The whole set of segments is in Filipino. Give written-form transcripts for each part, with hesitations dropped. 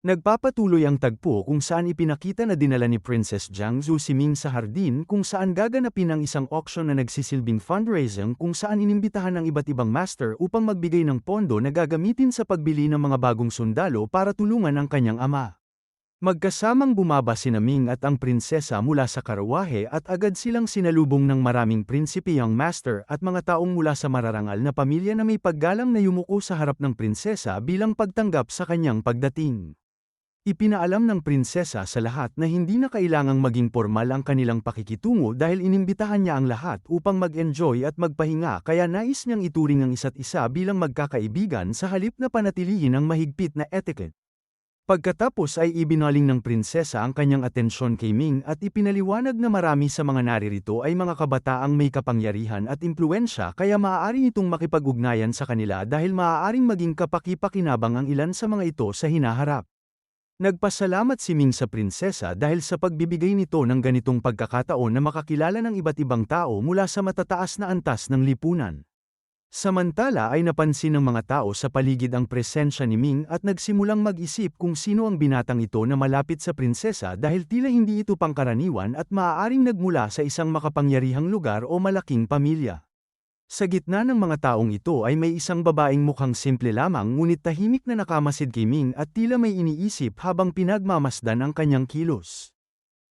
Nagpapatuloy ang tagpo kung saan ipinakita na dinala ni Princess Jiangsu si Ming sa hardin kung saan gaganapin ang isang auction na nagsisilbing fundraising kung saan inimbitahan ng iba't ibang master upang magbigay ng pondo na gagamitin sa pagbili ng mga bagong sundalo para tulungan ang kanyang ama. Magkasamang bumaba sina Ming at ang prinsesa mula sa karawahe at agad silang sinalubong ng maraming prinsipe young master at mga taong mula sa mararangal na pamilya na may paggalang na yumuko sa harap ng prinsesa bilang pagtanggap sa kanyang pagdating. Ipinaalam ng prinsesa sa lahat na hindi na kailangang maging formal ang kanilang pakikitungo dahil inimbitahan niya ang lahat upang mag-enjoy at magpahinga kaya nais niyang ituring ang isa't isa bilang magkakaibigan sa halip na panatilihin ang mahigpit na etiquette. Pagkatapos ay ibinaling ng prinsesa ang kanyang atensyon kay Ming at ipinaliwanag na marami sa mga naririto ay mga kabataang may kapangyarihan at impluensya kaya maaari itong makipag-ugnayan sa kanila dahil maaaring maging kapaki-pakinabang ang ilan sa mga ito sa hinaharap. Nagpasalamat si Ming sa prinsesa dahil sa pagbibigay nito ng ganitong pagkakataon na makakilala ng iba't ibang tao mula sa matataas na antas ng lipunan. Samantala ay napansin ng mga tao sa paligid ang presensya ni Ming at nagsimulang mag-isip kung sino ang binatang ito na malapit sa prinsesa dahil tila hindi ito pangkaraniwan at maaaring nagmula sa isang makapangyarihang lugar o malaking pamilya. Sa gitna ng mga taong ito ay may isang babaeng mukhang simple lamang ngunit tahimik na nakamasid kay Ming at tila may iniisip habang pinagmamasdan ang kanyang kilos.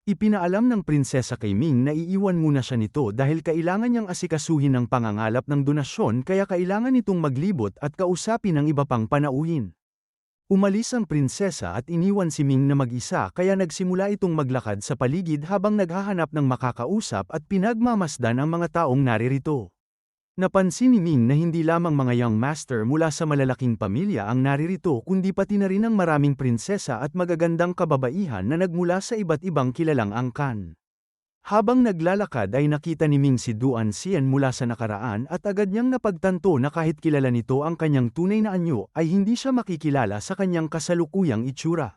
Ipinaalam ng prinsesa kay Ming na iiwan muna siya nito dahil kailangan niyang asikasuhin ang pangangalap ng donasyon kaya kailangan nitong maglibot at kausapin ang iba pang panauhin. Umalis ang prinsesa at iniwan si Ming na mag-isa kaya nagsimula itong maglakad sa paligid habang naghahanap ng makakausap at pinagmamasdan ang mga taong naririto. Napansin ni Ming na hindi lamang mga young master mula sa malalaking pamilya ang naririto kundi pati na rin ang maraming prinsesa at magagandang kababaihan na nagmula sa iba't ibang kilalang angkan. Habang naglalakad ay nakita ni Ming si Duan Xian mula sa nakaraan at agad niyang napagtanto na kahit kilala nito ang kanyang tunay na anyo ay hindi siya makikilala sa kanyang kasalukuyang itsura.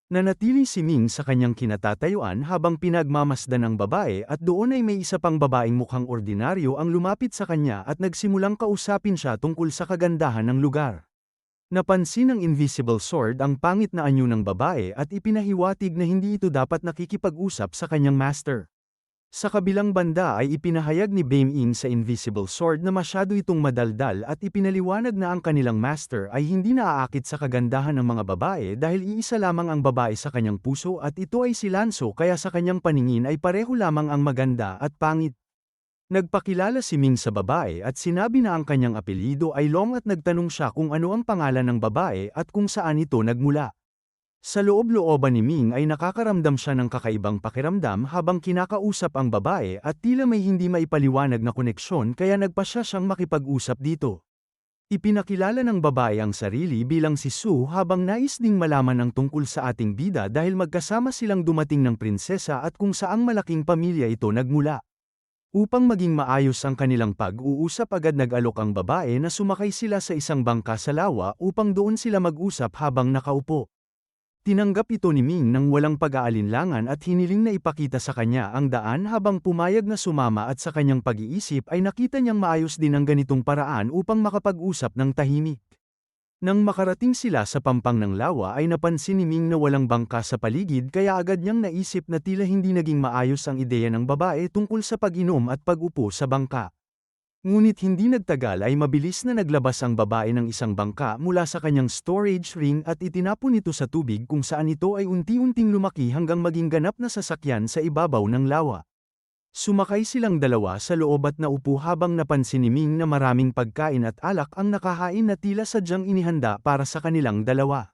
Nanatili si Ming sa kanyang kinatatayuan habang pinagmamasdan ng babae at doon ay may isa pang babaeng mukhang ordinaryo ang lumapit sa kanya at nagsimulang kausapin siya tungkol sa kagandahan ng lugar. Napansin ng Invisible Sword ang pangit na anyo ng babae at ipinahiwatig na hindi ito dapat nakikipag-usap sa kanyang master. Sa kabilang banda ay ipinahayag ni Bame In sa Invisible Sword na masyado itong madaldal at ipinaliwanag na ang kanilang master ay hindi naaakit sa kagandahan ng mga babae dahil iisa lamang ang babae sa kanyang puso at ito ay si Lanso kaya sa kanyang paningin ay pareho lamang ang maganda at pangit. Nagpakilala si Ming sa babae at sinabi na ang kanyang apelyido ay Long at nagtanong siya kung ano ang pangalan ng babae at kung saan ito nagmula. Sa loob-looban ni Ming ay nakakaramdam siya ng kakaibang pakiramdam habang kinakausap ang babae at tila may hindi maipaliwanag na koneksyon kaya nagpasya siyang makipag-usap dito. Ipinakilala ng babae ang sarili bilang si Su habang nais ding malaman ang tungkol sa ating bida dahil magkasama silang dumating ng prinsesa at kung saang malaking pamilya ito nagmula. Upang maging maayos ang kanilang pag-uusap agad nag-alok ang babae na sumakay sila sa isang bangka sa lawa upang doon sila mag-usap habang nakaupo. Tinanggap ito ni Ming nang walang pag-aalinlangan at hiniling na ipakita sa kanya ang daan habang pumayag na sumama at sa kanyang pag-iisip ay nakita niyang maayos din ang ganitong paraan upang makapag-usap ng tahimik. Nang makarating sila sa pampang ng lawa ay napansin ni Ming na walang bangka sa paligid kaya agad niyang naisip na tila hindi naging maayos ang ideya ng babae tungkol sa pag-inom at pag-upo sa bangka. Ngunit hindi nagtagal ay mabilis na naglabas ang babae ng isang bangka mula sa kanyang storage ring at itinapon ito sa tubig kung saan ito ay unti-unting lumaki hanggang maging ganap na sasakyan sa ibabaw ng lawa. Sumakay silang dalawa sa loob at naupo habang napansin ni Ming na maraming pagkain at alak ang nakahain na tila sadyang inihanda para sa kanilang dalawa.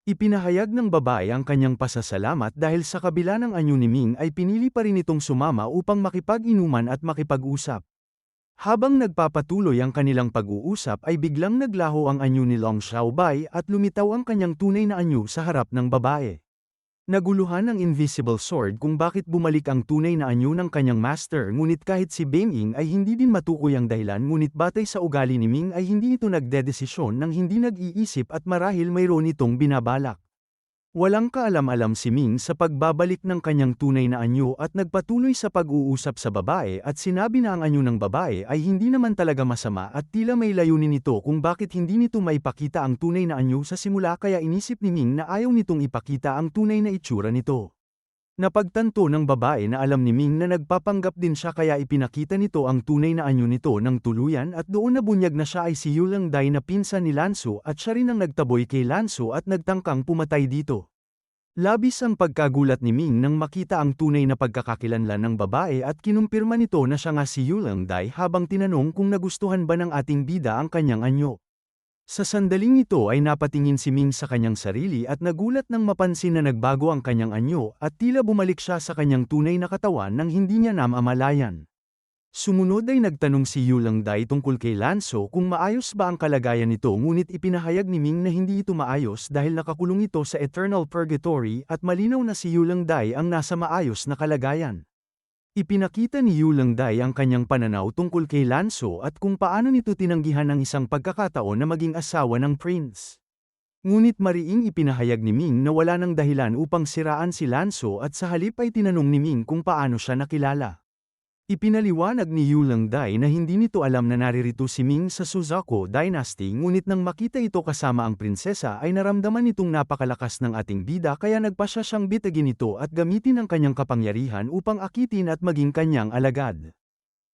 Ipinahayag ng babae ang kanyang pasasalamat dahil sa kabila ng anyo ni Ming ay pinili pa rin itong sumama upang makipag-inuman at makipag-usap. Habang nagpapatuloy ang kanilang pag-uusap ay biglang naglaho ang anyo ni Long Xiaobai at lumitaw ang kanyang tunay na anyo sa harap ng babae. Naguluhan ng Invisible Sword kung bakit bumalik ang tunay na anyo ng kanyang master ngunit kahit si Bame In ay hindi din matukoy ang dahilan ngunit batay sa ugali ni Ming ay hindi ito nagdedesisyon nang hindi nag-iisip at marahil mayroon itong binabalak. Walang kaalam-alam si Ming sa pagbabalik ng kanyang tunay na anyo at nagpatuloy sa pag-uusap sa babae at sinabi na ang anyo ng babae ay hindi naman talaga masama at tila may layunin nito kung bakit hindi nito maipakita ang tunay na anyo sa simula kaya inisip ni Ming na ayaw nitong ipakita ang tunay na itsura nito. Napagtanto ng babae na alam ni Ming na nagpapanggap din siya kaya ipinakita nito ang tunay na anyo nito ng tuluyan at doon nabunyag na siya ay si Yulang Dai na pinsan ni Lanso at siya rin ang nagtaboy kay Lanso at nagtangkang pumatay dito. Labis ang pagkagulat ni Ming nang makita ang tunay na pagkakakilanlan ng babae at kinumpirma nito na siya nga si Yulang Dai habang tinanong kung nagustuhan ba ng ating bida ang kanyang anyo. Sa sandaling ito ay napatingin si Ming sa kanyang sarili at nagulat nang mapansin na nagbago ang kanyang anyo at tila bumalik siya sa kanyang tunay na katawan nang hindi niya namamalayan. Sumunod ay nagtanong si Yulang Dai tungkol kay Lanso kung maayos ba ang kalagayan nito ngunit ipinahayag ni Ming na hindi ito maayos dahil nakakulong ito sa Eternal Purgatory at malinaw na si Yulang Dai ang nasa maayos na kalagayan. Ipinakita ni Yulang Dai ang kanyang pananaw tungkol kay Lanso at kung paano nito tinanggihan ang isang pagkakataon na maging asawa ng prince. Ngunit mariing ipinahayag ni Ming na wala nang dahilan upang siraan si Lanso at sa halip ay tinanong ni Ming kung paano siya nakilala. Ipinaliwanag ni Yulang Dai na hindi nito alam na naririto si Ming sa Suzaku Dynasty ngunit nang makita ito kasama ang prinsesa ay naramdaman nitong napakalakas ng ating bida kaya nagpasya siyang bitagin ito at gamitin ang kanyang kapangyarihan upang akitin at maging kanyang alagad.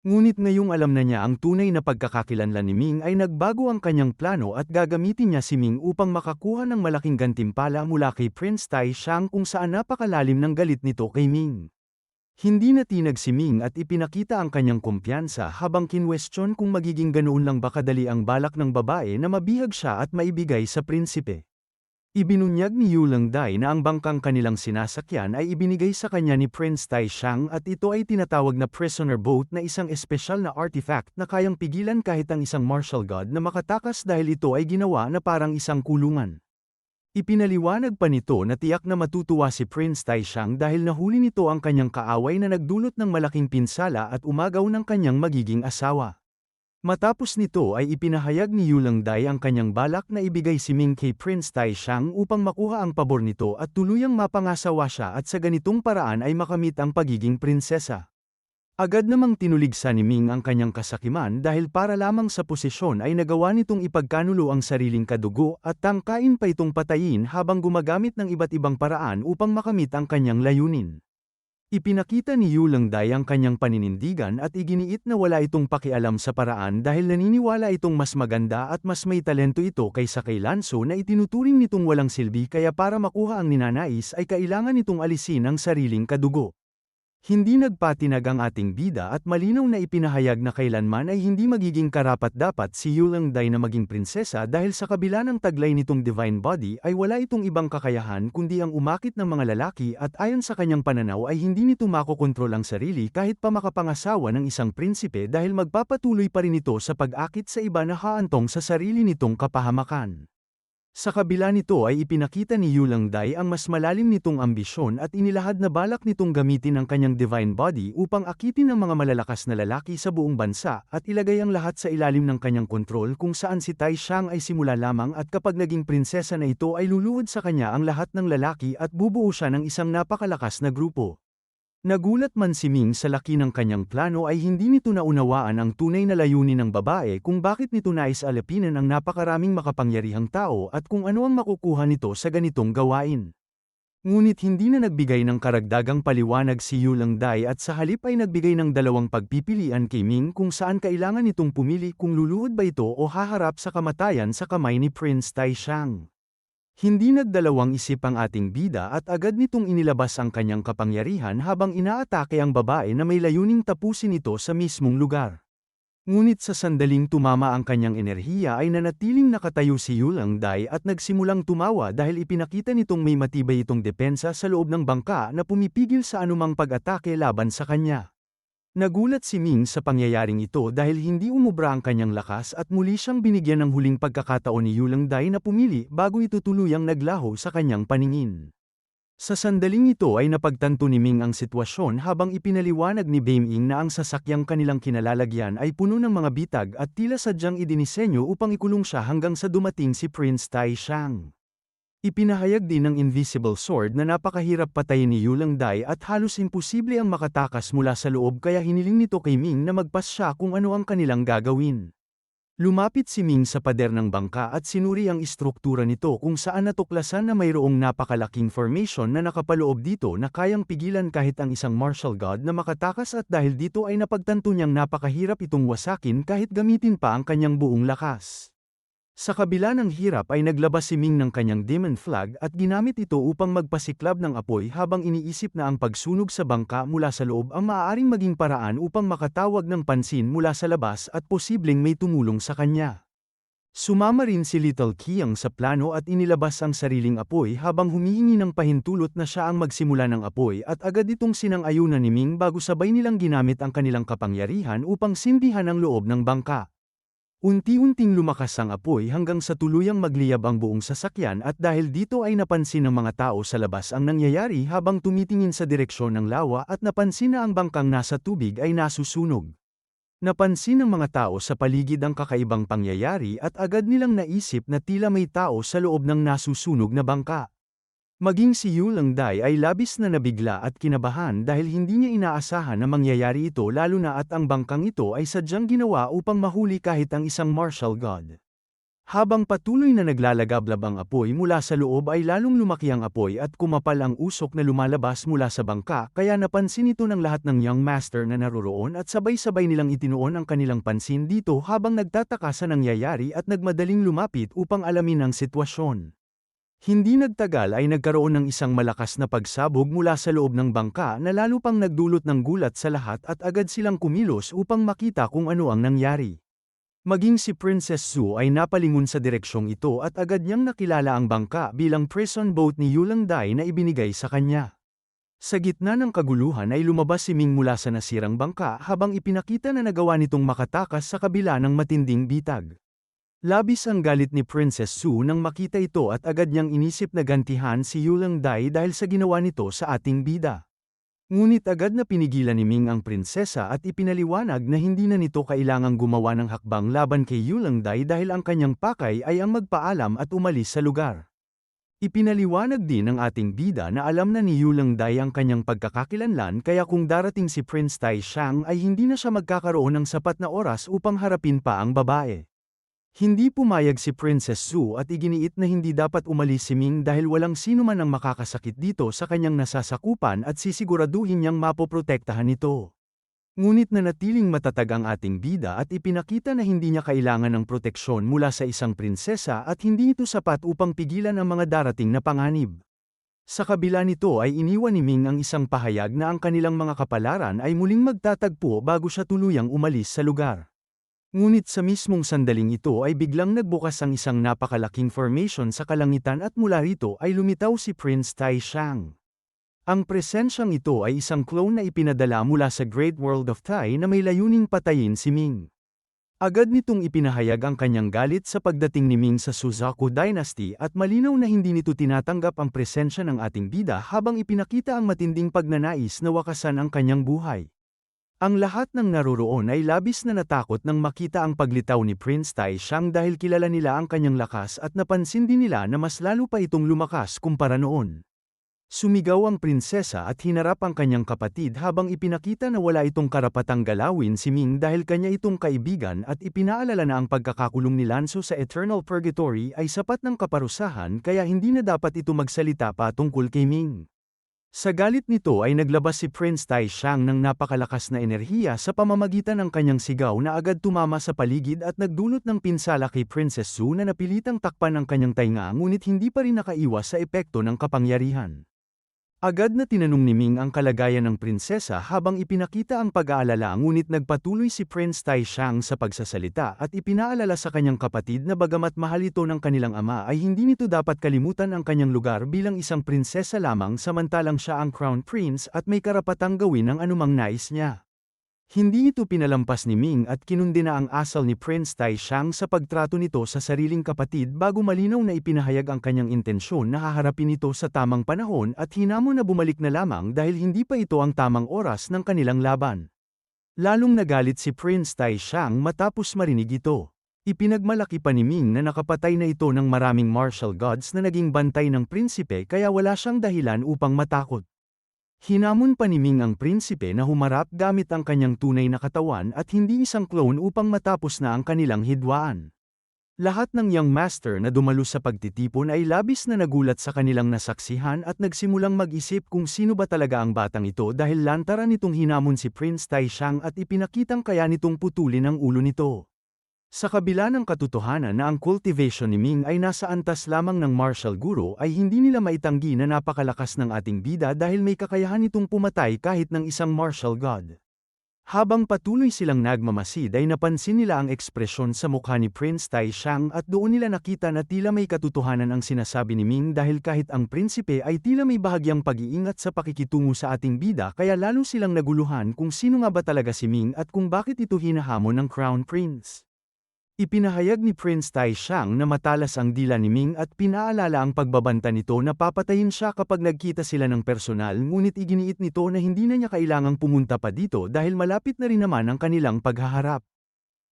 Ngunit ngayong alam na niya ang tunay na pagkakakilanlan ni Ming ay nagbago ang kanyang plano at gagamitin niya si Ming upang makakuha ng malaking gantimpala mula kay Prince Tai Shang kung saan napakalalim ng galit nito kay Ming. Hindi natinag si Ming at ipinakita ang kanyang kumpiyansa habang kinwestiyon kung magiging ganoon lang ba kadali ang balak ng babae na mabihag siya at maibigay sa prinsipe. Ibinunyag ni Yulang Dai na ang bangkang kanilang sinasakyan ay ibinigay sa kanya ni Prince Tai Shang at ito ay tinatawag na prisoner boat na isang espesyal na artifact na kayang pigilan kahit ang isang martial god na makatakas dahil ito ay ginawa na parang isang kulungan. Ipinaliwanag pa nito na tiyak na matutuwa si Prince Tai Shang dahil nahuli nito ang kanyang kaaway na nagdulot ng malaking pinsala at umagaw ng kanyang magiging asawa. Matapos nito ay ipinahayag ni Yulang Dai ang kanyang balak na ibigay si Ming kay Prince Tai Shang upang makuha ang pabor nito at tuluyang mapangasawa siya at sa ganitong paraan ay makamit ang pagiging prinsesa. Agad namang tinuligsa ni Ming ang kanyang kasakiman dahil para lamang sa posisyon ay nagawa nitong ipagkanulo ang sariling kadugo at tangkain pa itong patayin habang gumagamit ng iba't ibang paraan upang makamit ang kanyang layunin. Ipinakita ni Yulang Dai ang kanyang paninindigan at iginiit na wala itong pakialam sa paraan dahil naniniwala itong mas maganda at mas may talento ito kaysa kay Lanso na itinuturing nitong walang silbi kaya para makuha ang ninanais ay kailangan nitong alisin ang sariling kadugo. Hindi nagpatinag ang ating bida at malinaw na ipinahayag na kailanman ay hindi magiging karapat-dapat si Yulang Dai na maging prinsesa dahil sa kabila ng taglay nitong divine body ay wala itong ibang kakayahan kundi ang umakit ng mga lalaki at ayon sa kanyang pananaw ay hindi nito makokontrol ang sarili kahit pa makapangasawa ng isang prinsipe dahil magpapatuloy pa rin ito sa pag-akit sa iba na haantong sa sarili nitong kapahamakan. Sa kabila nito ay ipinakita ni Yulang Dai ang mas malalim nitong ambisyon at inilahad na balak nitong gamitin ang kanyang divine body upang akitin ang mga malalakas na lalaki sa buong bansa at ilagay ang lahat sa ilalim ng kanyang kontrol kung saan si Tai Shang ay simula lamang at kapag naging prinsesa na ito ay luluhod sa kanya ang lahat ng lalaki at bubuo siya ng isang napakalakas na grupo. Nagulat man si Ming sa laki ng kanyang plano ay hindi nito naunawaan ang tunay na layunin ng babae kung bakit nito nais alapinan ang napakaraming makapangyarihang tao at kung ano ang makukuha nito sa ganitong gawain. Ngunit hindi na nagbigay ng karagdagang paliwanag si Yulang Dai at sa halip ay nagbigay ng dalawang pagpipilian kay Ming kung saan kailangan nitong pumili kung luluhod ba ito o haharap sa kamatayan sa kamay ni Prince Tai Shang. Hindi nagdalawang isip ang ating bida at agad nitong inilabas ang kanyang kapangyarihan habang inaatake ang babae na may layuning tapusin ito sa mismong lugar. Ngunit sa sandaling tumama ang kanyang enerhiya ay nanatiling nakatayo si Yulang Dai at nagsimulang tumawa dahil ipinakita nitong may matibay itong depensa sa loob ng bangka na pumipigil sa anumang pag-atake laban sa kanya. Nagulat si Ming sa pangyayaring ito dahil hindi umubra ang kanyang lakas at muli siyang binigyan ng huling pagkakataon ni Yulang Dai na pumili bago ito tuluyang naglaho sa kanyang paningin. Sa sandaling ito ay napagtanto ni Ming ang sitwasyon habang ipinaliwanag ni Beiming na ang sasakyang kanilang kinalalagyan ay puno ng mga bitag at tila sadyang idinisenyo upang ikulong siya hanggang sa dumating si Prince Tai Shang. Ipinahayag din ng Invisible Sword na napakahirap patayin ni Yulang Dai at halos imposible ang makatakas mula sa loob kaya hiniling nito kay Ming na magpas siya kung ano ang kanilang gagawin. Lumapit si Ming sa pader ng bangka at sinuri ang istruktura nito kung saan natuklasan na mayroong napakalaking formation na nakapaloob dito na kayang pigilan kahit ang isang martial god na makatakas at dahil dito ay napagtanto niyang napakahirap itong wasakin kahit gamitin pa ang kanyang buong lakas. Sa kabila ng hirap ay naglabas si Ming ng kanyang demon flag at ginamit ito upang magpasiklab ng apoy habang iniisip na ang pagsunog sa bangka mula sa loob ang maaaring maging paraan upang makatawag ng pansin mula sa labas at posibleng may tumulong sa kanya. Sumama rin si Little Qiang sa plano at inilabas ang sariling apoy habang humihingi ng pahintulot na siya ang magsimula ng apoy at agad itong sinang-ayunan ni Ming bago sabay nilang ginamit ang kanilang kapangyarihan upang sindihan ang loob ng bangka. Unti-unting lumakas ang apoy hanggang sa tuluyang magliyab ang buong sasakyan at dahil dito ay napansin ng mga tao sa labas ang nangyayari habang tumitingin sa direksyon ng lawa at napansin na ang bangkang nasa tubig ay nasusunog. Napansin ng mga tao sa paligid ang kakaibang pangyayari at agad nilang naisip na tila may tao sa loob ng nasusunog na bangka. Maging si Yulang Dai ay labis na nabigla at kinabahan dahil hindi niya inaasahan na mangyayari ito lalo na at ang bangkang ito ay sadyang ginawa upang mahuli kahit ang isang martial god. Habang patuloy na naglalagablab ang apoy mula sa loob ay lalong lumaki ang apoy at kumapal ang usok na lumalabas mula sa bangka kaya napansin ito ng lahat ng young master na naroroon at sabay-sabay nilang itinuon ang kanilang pansin dito habang nagtataka sa nangyayari at nagmadaling lumapit upang alamin ang sitwasyon. Hindi nagtagal ay nagkaroon ng isang malakas na pagsabog mula sa loob ng bangka na lalo pang nagdulot ng gulat sa lahat at agad silang kumilos upang makita kung ano ang nangyari. Maging si Princess Zhu ay napalingon sa direksyong ito at agad niyang nakilala ang bangka bilang prison boat ni Yulang Dai na ibinigay sa kanya. Sa gitna ng kaguluhan ay lumabas si Ming mula sa nasirang bangka habang ipinakita na nagawa nitong makatakas sa kabila ng matinding bitag. Labis ang galit ni Princess Zhu nang makita ito at agad niyang inisip na gantihan si Yulang Dai dahil sa ginawa nito sa ating bida. Ngunit agad na pinigilan ni Ming ang prinsesa at ipinaliwanag na hindi na nito kailangang gumawa ng hakbang laban kay Yulang Dai dahil ang kanyang pakay ay ang magpaalam at umalis sa lugar. Ipinaliwanag din ng ating bida na alam na ni Yulang Dai ang kanyang pagkakakilanlan kaya kung darating si Prince Tai Shang ay hindi na siya magkakaroon ng sapat na oras upang harapin pa ang babae. Hindi pumayag si Princess Zhu at iginiit na hindi dapat umalis si Ming dahil walang sino man ang makakasakit dito sa kanyang nasasakupan at sisiguraduhin niyang mapoprotektahan ito. Ngunit nanatiling matatag ang ating bida at ipinakita na hindi niya kailangan ng proteksyon mula sa isang prinsesa at hindi ito sapat upang pigilan ang mga darating na panganib. Sa kabila nito ay iniwan ni Ming ang isang pahayag na ang kanilang mga kapalaran ay muling magtatagpo bago siya tuluyang umalis sa lugar. Ngunit sa mismong sandaling ito ay biglang nagbukas ang isang napakalaking formation sa kalangitan at mula rito ay lumitaw si Prince Tai Shang. Ang presensyang ito ay isang clone na ipinadala mula sa Great World of Tai na may layuning patayin si Ming. Agad nitong ipinahayag ang kanyang galit sa pagdating ni Ming sa Suzaku Dynasty at malinaw na hindi nito tinatanggap ang presensya ng ating bida habang ipinakita ang matinding pagnanais na wakasan ang kanyang buhay. Ang lahat ng naroroon ay labis na natakot nang makita ang paglitaw ni Prince Tai Shang dahil kilala nila ang kanyang lakas at napansin din nila na mas lalo pa itong lumakas kumpara noon. Sumigaw ang prinsesa at hinarap ang kanyang kapatid habang ipinakita na wala itong karapatang galawin si Ming dahil kanya itong kaibigan at ipinaalala na ang pagkakakulong ni Lanzo sa Eternal Purgatory ay sapat ng kaparusahan kaya hindi na dapat ito magsalita pa tungkol kay Ming. Sa galit nito ay naglabas si Prince Tai Shang ng napakalakas na enerhiya sa pamamagitan ng kanyang sigaw na agad tumama sa paligid at nagdulot ng pinsala kay Princess Zhu na napilitang takpan ang kanyang tainga ngunit hindi pa rin nakaiwas sa epekto ng kapangyarihan. Agad na tinanong ni Ming ang kalagayan ng prinsesa habang ipinakita ang pag-aalala ngunit nagpatuloy si Prince Tai Shang sa pagsasalita at ipinaalala sa kanyang kapatid na bagamat mahal ito ng kanilang ama ay hindi nito dapat kalimutan ang kanyang lugar bilang isang prinsesa lamang samantalang siya ang crown prince at may karapatang gawin ang anumang nais niya. Hindi ito pinalampas ni Ming at kinundina ang asal ni Prince Tai Shang sa pagtrato nito sa sariling kapatid bago malinaw na ipinahayag ang kanyang intensyon na haharapin ito sa tamang panahon at hinamon na bumalik na lamang dahil hindi pa ito ang tamang oras ng kanilang laban. Lalong nagalit si Prince Tai Shang matapos marinig ito. Ipinagmalaki pa ni Ming na nakapatay na ito ng maraming martial gods na naging bantay ng prinsipe kaya wala siyang dahilan upang matakot. Hinamon pa ni Ming ang prinsipe na humarap gamit ang kanyang tunay na katawan at hindi isang clone upang matapos na ang kanilang hidwaan. Lahat ng young master na dumalo sa pagtitipon ay labis na nagulat sa kanilang nasaksihan at nagsimulang mag-isip kung sino ba talaga ang batang ito dahil lantaran nitong hinamon si Prince Taishang at ipinakitang kaya nitong putulin ang ulo nito. Sa kabila ng katotohanan na ang cultivation ni Ming ay nasa antas lamang ng martial guro ay hindi nila maitanggi na napakalakas ng ating bida dahil may kakayahan itong pumatay kahit ng isang martial god. Habang patuloy silang nagmamasid ay napansin nila ang ekspresyon sa mukha ni Prince Taishang at doon nila nakita na tila may katotohanan ang sinasabi ni Ming dahil kahit ang prinsipe ay tila may bahagyang pag-iingat sa pakikitungo sa ating bida kaya lalo silang naguluhan kung sino nga ba talaga si Ming at kung bakit ito hinahamon ng Crown Prince. Ipinahayag ni Prince Taishang na matalas ang dila ni Ming at pinaalala ang pagbabanta nito na papatayin siya kapag nagkita sila ng personal ngunit iginiit nito na hindi na niya kailangang pumunta pa dito dahil malapit na rin naman ang kanilang paghaharap.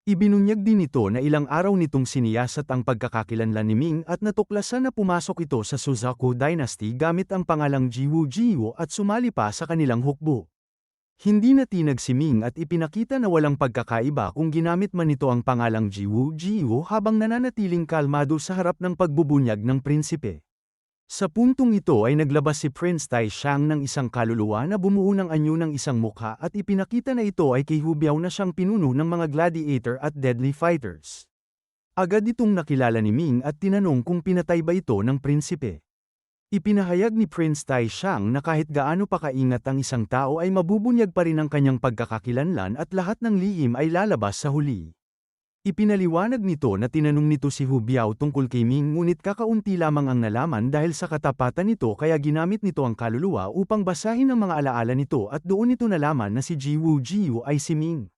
Ibinunyag din nito na ilang araw nitong siniyasat ang pagkakakilanlan ni Ming at natuklasan na pumasok ito sa Suzaku Dynasty gamit ang pangalang Jiwu Jiwu at sumali pa sa kanilang hukbo. Hindi natinag si Ming at ipinakita na walang pagkakaiba kung ginamit man nito ang pangalang Jiwu Jiwu habang nananatiling kalmado sa harap ng pagbubunyag ng prinsipe. Sa puntong ito ay naglabas si Prince Taishang ng isang kaluluwa na bumuo ng anyo ng isang mukha at ipinakita na ito ay kay Hu Biao na siyang pinuno ng mga gladiator at deadly fighters. Agad itong nakilala ni Ming at tinanong kung pinatay ba ito ng prinsipe. Ipinahayag ni Prince Taishang na kahit gaano pa kaingat ang isang tao ay mabubunyag pa rin ang kanyang pagkakakilanlan at lahat ng lihim ay lalabas sa huli. Ipinaliwanag nito na tinanong nito si Hu Biao tungkol kay Ming ngunit kakaunti lamang ang nalaman dahil sa katapatan nito kaya ginamit nito ang kaluluwa upang basahin ang mga alaala nito at doon nito nalaman na si Jiwu Jiwu ay si Ming.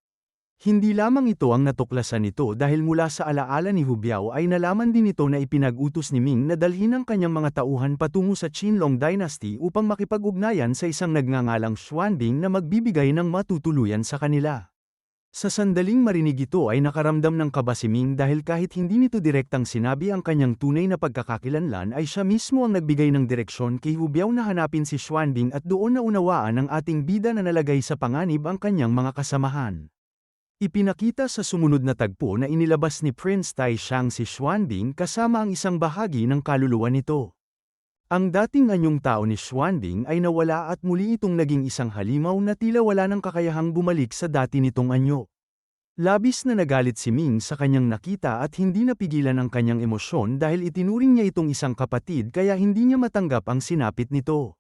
Hindi lamang ito ang natuklasan nito dahil mula sa alaala ni Hu Biao ay nalaman din ito na ipinag-utos ni Ming na dalhin ang kanyang mga tauhan patungo sa Qinlong Dynasty upang makipag-ugnayan sa isang nagngangalang Xuanbing na magbibigay ng matutuluyan sa kanila. Sa sandaling marinig ito ay nakaramdam ng kaba si Ming dahil kahit hindi nito direktang sinabi ang kanyang tunay na pagkakakilanlan ay siya mismo ang nagbigay ng direksyon kay Hu Biao na hanapin si Xuanbing at doon na unawaan ng ating bida na nalagay sa panganib ang kanyang mga kasamahan. Ipinakita sa sumunod na tagpo na inilabas ni Prince Taishang si Xuanbing kasama ang isang bahagi ng kaluluwa nito. Ang dating anyong tao ni Xuanbing ay nawala at muli itong naging isang halimaw na tila wala ng kakayahang bumalik sa dati nitong anyo. Labis na nagalit si Ming sa kanyang nakita at hindi napigilan ang kanyang emosyon dahil itinuring niya itong isang kapatid kaya hindi niya matanggap ang sinapit nito.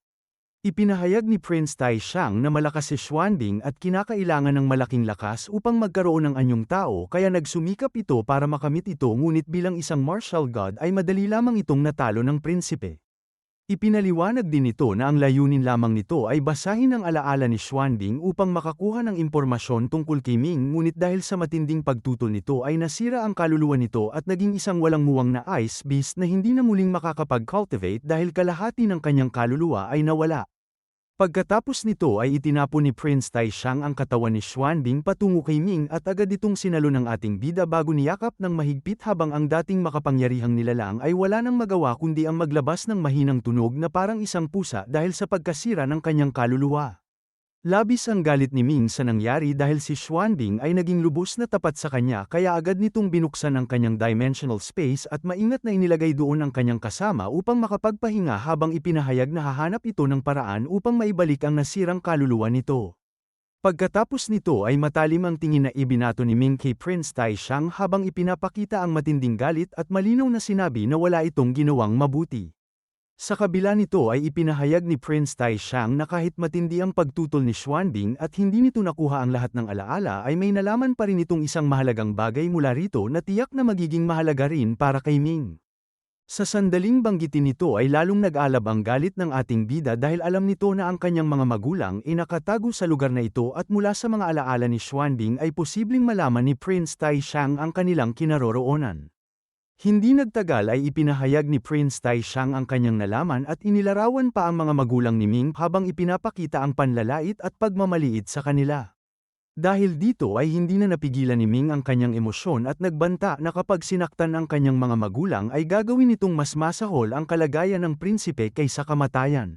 Ipinahayag ni Prince Taishang na malakas si Xuanbing at kinakailangan ng malaking lakas upang magkaroon ng anyong tao kaya nagsumikap ito para makamit ito ngunit bilang isang martial god ay madali lamang itong natalo ng prinsipe. Ipinaliwanag din nito na ang layunin lamang nito ay basahin ang alaala ni Xuanbing upang makakuha ng impormasyon tungkol kay Ming ngunit dahil sa matinding pagtutol nito ay nasira ang kaluluwa nito at naging isang walang muwang na ice beast na hindi na muling makakapag-cultivate dahil kalahati ng kanyang kaluluwa ay nawala. Pagkatapos nito ay itinapon ni Prince Taishang ang katawan ni Xuanbing patungo kay Ming at agad itong sinalo ng ating bida bago niyakap ng mahigpit habang ang dating makapangyarihang nilalang ay wala nang magawa kundi ang maglabas ng mahinang tunog na parang isang pusa dahil sa pagkasira ng kanyang kaluluwa. Labis ang galit ni Ming sa nangyari dahil si Xuanbing ay naging lubos na tapat sa kanya kaya agad nitong binuksan ang kanyang dimensional space at maingat na inilagay doon ang kanyang kasama upang makapagpahinga habang ipinahayag na hahanap ito ng paraan upang maibalik ang nasirang kaluluwa nito. Pagkatapos nito ay matalim ang tingin na ibinato ni Ming kay Prince Taishang habang ipinapakita ang matinding galit at malinaw na sinabi na wala itong ginawang mabuti. Sa kabila nito ay ipinahayag ni Prince Taishang na kahit matindi ang pagtutol ni Xuanbing at hindi nito nakuha ang lahat ng alaala ay may nalaman pa rin itong isang mahalagang bagay mula rito na tiyak na magiging mahalaga rin para kay Ming. Sa sandaling banggitin nito ay lalong nag-alab ang galit ng ating bida dahil alam nito na ang kanyang mga magulang ay nakatago sa lugar na ito at mula sa mga alaala ni Xuanbing ay posibleng malaman ni Prince Taishang ang kanilang kinaroroonan. Hindi nagtagal ay ipinahayag ni Prince Taishang ang kanyang nalaman at inilarawan pa ang mga magulang ni Ming habang ipinapakita ang panlalait at pagmamaliit sa kanila. Dahil dito ay hindi na napigilan ni Ming ang kanyang emosyon at nagbanta na kapag sinaktan ang kanyang mga magulang ay gagawin nitong mas masahol ang kalagayan ng prinsipe kaysa kamatayan.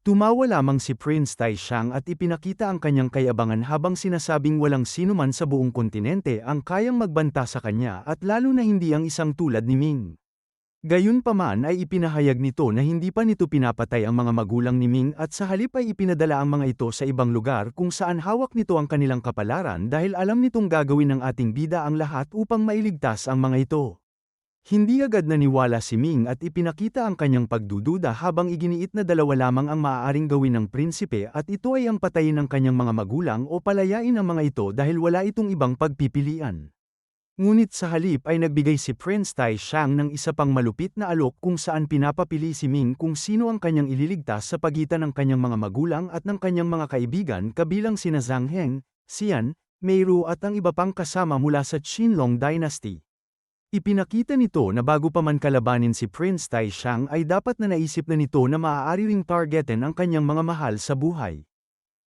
Tumawa lamang si Prince Taishang at ipinakita ang kanyang kayabangan habang sinasabing walang sinuman sa buong kontinente ang kayang magbanta sa kanya at lalo na hindi ang isang tulad ni Ming. Gayunpaman ay ipinahayag nito na hindi pa nito pinapatay ang mga magulang ni Ming at sa halip ay ipinadala ang mga ito sa ibang lugar kung saan hawak nito ang kanilang kapalaran dahil alam nitong gagawin ng ating bida ang lahat upang mailigtas ang mga ito. Hindi agad naniwala si Ming at ipinakita ang kanyang pagdududa habang iginiit na dalawa lamang ang maaaring gawin ng prinsipe at ito ay ang patayin ng kanyang mga magulang o palayain ang mga ito dahil wala itong ibang pagpipilian. Ngunit sa halip ay nagbigay si Prince Taishang ng isa pang malupit na alok kung saan pinapapili si Ming kung sino ang kanyang ililigtas sa pagitan ng kanyang mga magulang at ng kanyang mga kaibigan kabilang sina Zhang Heng, Xian, Meiru at ang iba pang kasama mula sa Qinlong Dynasty. Ipinakita nito na bago pa man kalabanin si Prince Taishang ay dapat na naisip na nito na maaari ring targetin ang kanyang mga mahal sa buhay.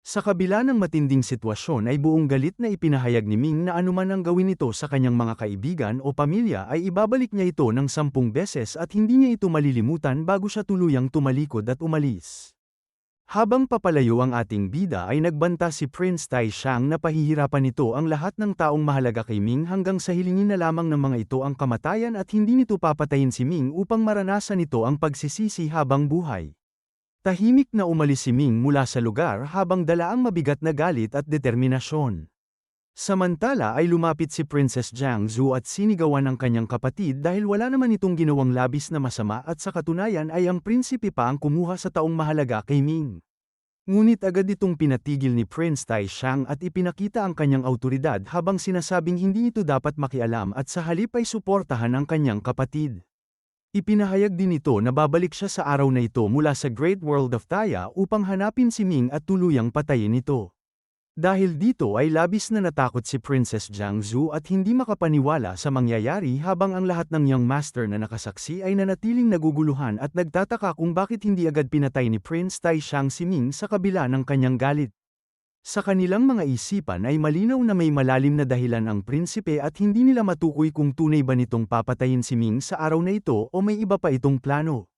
Sa kabila ng matinding sitwasyon ay buong galit na ipinahayag ni Ming na anuman ang gawin nito sa kanyang mga kaibigan o pamilya ay ibabalik niya ito ng 10 beses at hindi niya ito malilimutan bago siya tuluyang tumalikod at umalis. Habang papalayo ang ating bida ay nagbanta si Prince Taishang na pahihirapan nito ang lahat ng taong mahalaga kay Ming hanggang sa hilingin na lamang ng mga ito ang kamatayan at hindi nito papatayin si Ming upang maranasan nito ang pagsisisi habang buhay. Tahimik na umalis si Ming mula sa lugar habang dala ang mabigat na galit at determinasyon. Samantala ay lumapit si Princess Jiang Zhu at sinigawan ang kanyang kapatid dahil wala naman itong ginawang labis na masama at sa katunayan ay ang prinsipe pa ang kumuha sa taong mahalaga kay Ming. Ngunit agad itong pinatigil ni Prince Taishang at ipinakita ang kanyang autoridad habang sinasabing hindi ito dapat makialam at sa halip ay suportahan ang kanyang kapatid. Ipinahayag din ito na babalik siya sa araw na ito mula sa Great World of Taya upang hanapin si Ming at tuluyang patayin ito. Dahil dito ay labis na natakot si Princess Jiang Zhu at hindi makapaniwala sa mangyayari habang ang lahat ng young master na nakasaksi ay nanatiling naguguluhan at nagtataka kung bakit hindi agad pinatay ni Prince Taishang si Ming sa kabila ng kanyang galit. Sa kanilang mga isipan ay malinaw na may malalim na dahilan ang prinsipe at hindi nila matukoy kung tunay ba nitong papatayin si Ming sa araw na ito o may iba pa itong plano.